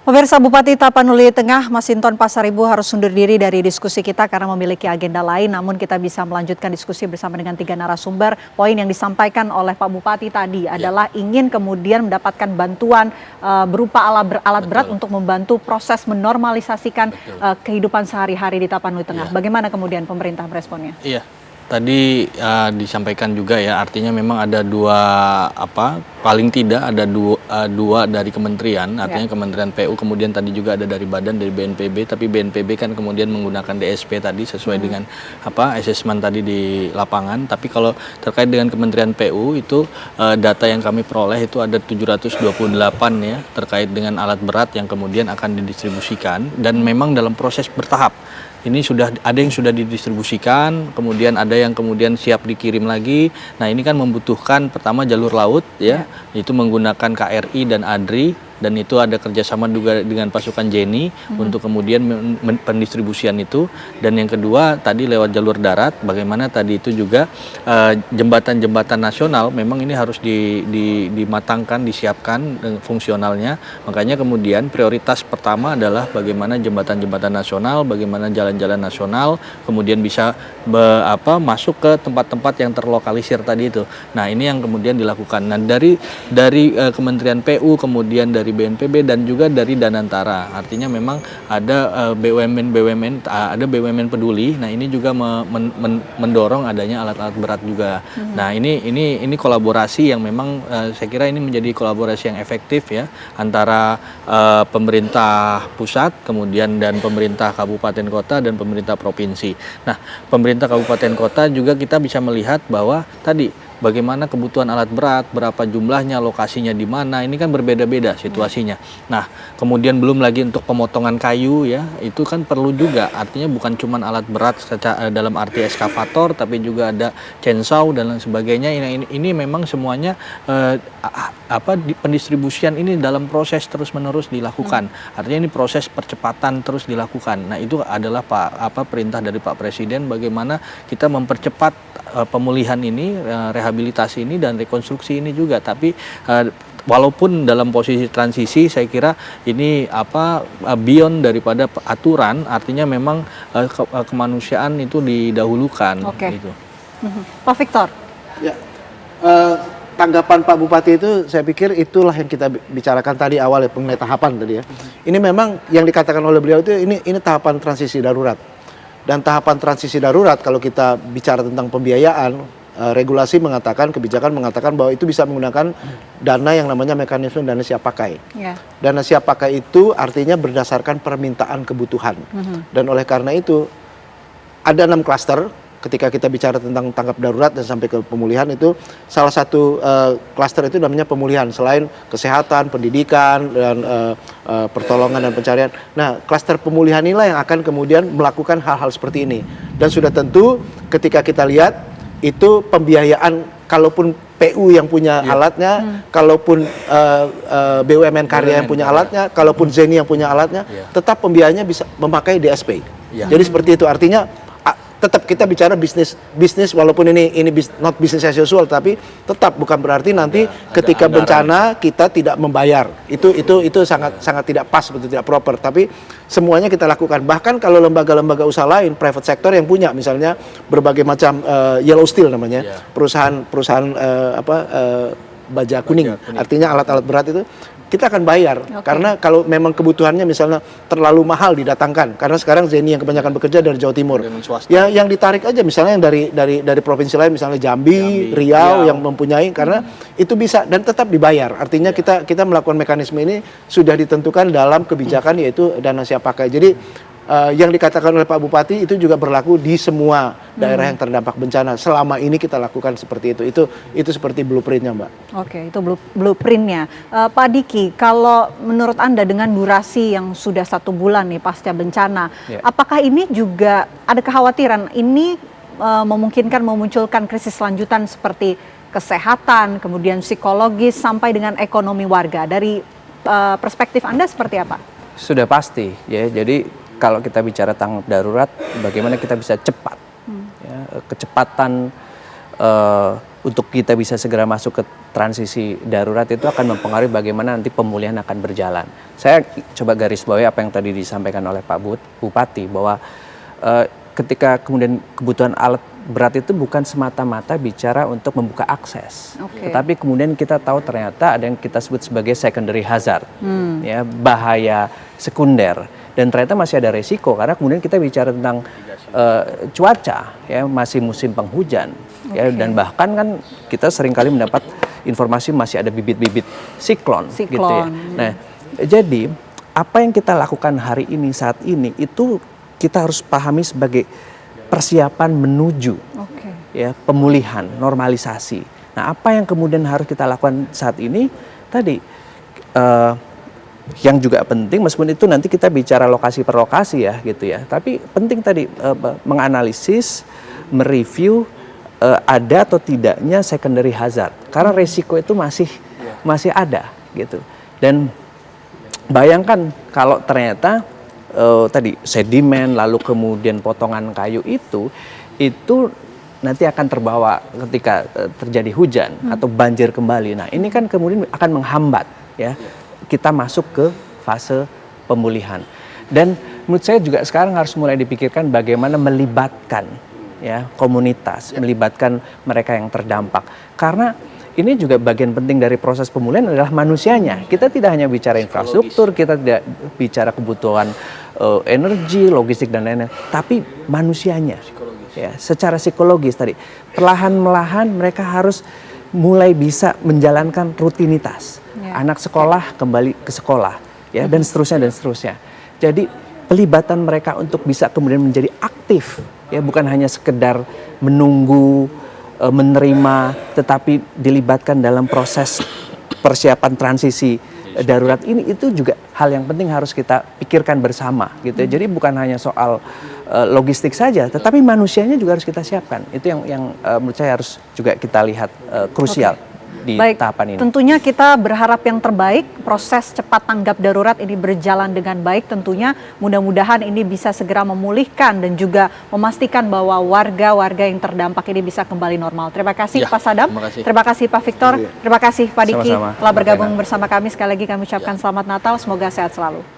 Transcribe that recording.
Pemirsa, Bupati Tapanuli Tengah Masinton Pasaribu harus undur diri dari diskusi kita karena memiliki agenda lain. Namun kita bisa melanjutkan diskusi bersama dengan 3 narasumber. Poin yang disampaikan oleh Pak Bupati tadi adalah ingin kemudian mendapatkan bantuan berupa alat berat untuk membantu proses menormalisasikan kehidupan sehari-hari di Tapanuli Tengah. Bagaimana kemudian pemerintah meresponnya? Iya. Tadi disampaikan juga ya, artinya memang ada paling tidak ada dua dari kementerian, artinya Kementerian PU, kemudian tadi juga ada dari badan, dari BNPB, tapi BNPB kan kemudian menggunakan DSP tadi sesuai dengan asesmen tadi di lapangan. Tapi kalau terkait dengan Kementerian PU itu data yang kami peroleh itu ada 728 ya terkait dengan alat berat yang kemudian akan didistribusikan, dan memang dalam proses bertahap. Ini sudah ada yang sudah didistribusikan, kemudian ada yang kemudian siap dikirim lagi. Nah, ini kan membutuhkan pertama jalur laut ya, itu menggunakan KRI dan ADRI, dan itu ada kerjasama juga dengan pasukan Jenny untuk kemudian pendistribusian itu. Dan yang kedua tadi lewat jalur darat, bagaimana tadi itu juga jembatan-jembatan nasional memang ini harus dimatangkan, disiapkan fungsionalnya. Makanya kemudian prioritas pertama adalah bagaimana jembatan-jembatan nasional, bagaimana jalan-jalan nasional kemudian bisa masuk ke tempat-tempat yang terlokalisir tadi itu. Nah, ini yang kemudian dilakukan. Nah, dari Kementerian PU, kemudian dari BNPB dan juga dari Danantara. Artinya memang ada BUMN, ada BUMN peduli. Nah, ini juga mendorong adanya alat-alat berat juga. Nah, ini kolaborasi yang memang saya kira ini menjadi kolaborasi yang efektif ya antara pemerintah pusat, kemudian dan pemerintah kabupaten kota dan pemerintah provinsi. Nah, pemerintah kabupaten kota juga kita bisa melihat bahwa tadi bagaimana kebutuhan alat berat, berapa jumlahnya, lokasinya di mana, ini kan berbeda-beda situasinya. Nah, kemudian belum lagi untuk pemotongan kayu ya, itu kan perlu juga. Artinya bukan cuma alat berat dalam arti eskavator, tapi juga ada chainsaw dan lain sebagainya. Ini memang semuanya pendistribusian ini dalam proses terus-menerus dilakukan. Artinya ini proses percepatan terus dilakukan. Nah, itu adalah perintah dari Pak Presiden bagaimana kita mempercepat pemulihan ini, rehabilitasi ini dan rekonstruksi ini juga. Tapi walaupun dalam posisi transisi, saya kira ini beyond daripada aturan, artinya memang kemanusiaan itu didahulukan. Gitu. Pak Victor. Ya, tanggapan Pak Bupati itu saya pikir itulah yang kita bicarakan tadi awal ya, mengenai tahapan tadi ya. Ini memang yang dikatakan oleh beliau itu ini tahapan transisi darurat. Dan tahapan transisi darurat kalau kita bicara tentang pembiayaan, regulasi mengatakan, kebijakan mengatakan bahwa itu bisa menggunakan dana yang namanya mekanisme dana siap pakai. Dana siap pakai itu artinya berdasarkan permintaan kebutuhan. Dan oleh karena itu ada 6 klaster. Ketika kita bicara tentang tanggap darurat dan sampai ke pemulihan, itu salah satu klaster itu namanya pemulihan, selain kesehatan, pendidikan, dan pertolongan dan pencarian. Nah, klaster pemulihan inilah yang akan kemudian melakukan hal-hal seperti ini. Dan sudah tentu ketika kita lihat itu pembiayaan, kalaupun PU yang punya alatnya, kalaupun BUMN karya yang punya alatnya, kalaupun Zeni yang punya alatnya, tetap pembiayaannya bisa memakai DSP. Jadi seperti itu, artinya tetap kita bicara bisnis walaupun ini not business as usual, tapi tetap bukan berarti nanti ketika bencana kita tidak membayar. Itu sangat tidak pas, betul, tidak proper. Tapi semuanya kita lakukan. Bahkan kalau lembaga-lembaga usaha lain, private sector yang punya misalnya berbagai macam yellow steel namanya, perusahaan baja kuning, artinya alat-alat berat itu kita akan bayar. Karena kalau memang kebutuhannya misalnya terlalu mahal didatangkan, karena sekarang Zeni yang kebanyakan bekerja dari Jawa Timur, ya yang ditarik aja misalnya yang dari provinsi lain, misalnya Jambi, Riau yang mempunyai, karena itu bisa dan tetap dibayar. Artinya kita melakukan mekanisme ini sudah ditentukan dalam kebijakan, yaitu dana siap pakai. Jadi yang dikatakan oleh Pak Bupati itu juga berlaku di semua daerah yang terdampak bencana. Selama ini kita lakukan seperti itu. Itu seperti blueprintnya, Mbak. Oke, itu blueprintnya. Pak Diki, kalau menurut Anda dengan durasi yang sudah 1 bulan nih pasca bencana, apakah ini juga ada kekhawatiran ini memungkinkan memunculkan krisis lanjutan seperti kesehatan, kemudian psikologis, sampai dengan ekonomi warga? Dari perspektif Anda seperti apa? Sudah pasti, ya. Jadi kalau kita bicara tanggap darurat, bagaimana kita bisa cepat, ya, kecepatan untuk kita bisa segera masuk ke transisi darurat itu akan mempengaruhi bagaimana nanti pemulihan akan berjalan. Saya coba garis bawahi apa yang tadi disampaikan oleh Pak Bupati bahwa ketika kemudian kebutuhan alat berat itu bukan semata-mata bicara untuk membuka akses, tetapi kemudian kita tahu ternyata ada yang kita sebut sebagai secondary hazard, ya, bahaya sekunder, dan ternyata masih ada resiko karena kemudian kita bicara tentang cuaca, ya, masih musim penghujan, ya, dan bahkan kan kita seringkali mendapat informasi masih ada bibit-bibit siklon, gitu ya. Nah, jadi apa yang kita lakukan hari ini saat ini itu kita harus pahami sebagai persiapan menuju ya pemulihan, normalisasi. Nah, apa yang kemudian harus kita lakukan saat ini tadi yang juga penting, meskipun itu nanti kita bicara lokasi per lokasi ya gitu ya, tapi penting tadi menganalisis, mereview ada atau tidaknya secondary hazard karena resiko itu masih ada gitu. Dan bayangkan kalau ternyata tadi sedimen lalu kemudian potongan kayu itu nanti akan terbawa ketika terjadi hujan atau banjir kembali. Nah, ini kan kemudian akan menghambat ya kita masuk ke fase pemulihan. Dan menurut saya juga sekarang harus mulai dipikirkan bagaimana melibatkan ya komunitas, melibatkan mereka yang terdampak. Karena ini juga bagian penting dari proses pemulihan adalah manusianya. Kita tidak hanya bicara infrastruktur, kita tidak bicara kebutuhan energi, logistik dan lain-lain, tapi manusianya. Ya, secara psikologis tadi, perlahan-lahan mereka harus mulai bisa menjalankan rutinitas. Anak sekolah kembali ke sekolah, ya, dan seterusnya. Jadi pelibatan mereka untuk bisa kemudian menjadi aktif, ya, bukan hanya sekedar menunggu, menerima, tetapi dilibatkan dalam proses persiapan transisi darurat ini, itu juga hal yang penting harus kita pikirkan bersama, gitu ya. Jadi bukan hanya soal logistik saja, tetapi manusianya juga harus kita siapkan. Itu yang menurut saya harus juga kita lihat krusial di tahapan ini. Tentunya kita berharap yang terbaik, proses cepat tanggap darurat ini berjalan dengan baik. Tentunya mudah-mudahan ini bisa segera memulihkan dan juga memastikan bahwa warga-warga yang terdampak ini bisa kembali normal. Terima kasih Pak Sadam, terima kasih Pak Victor, terima kasih Pak Diki telah bergabung bersama kami. Sekali lagi kami ucapkan selamat Natal, semoga sehat selalu.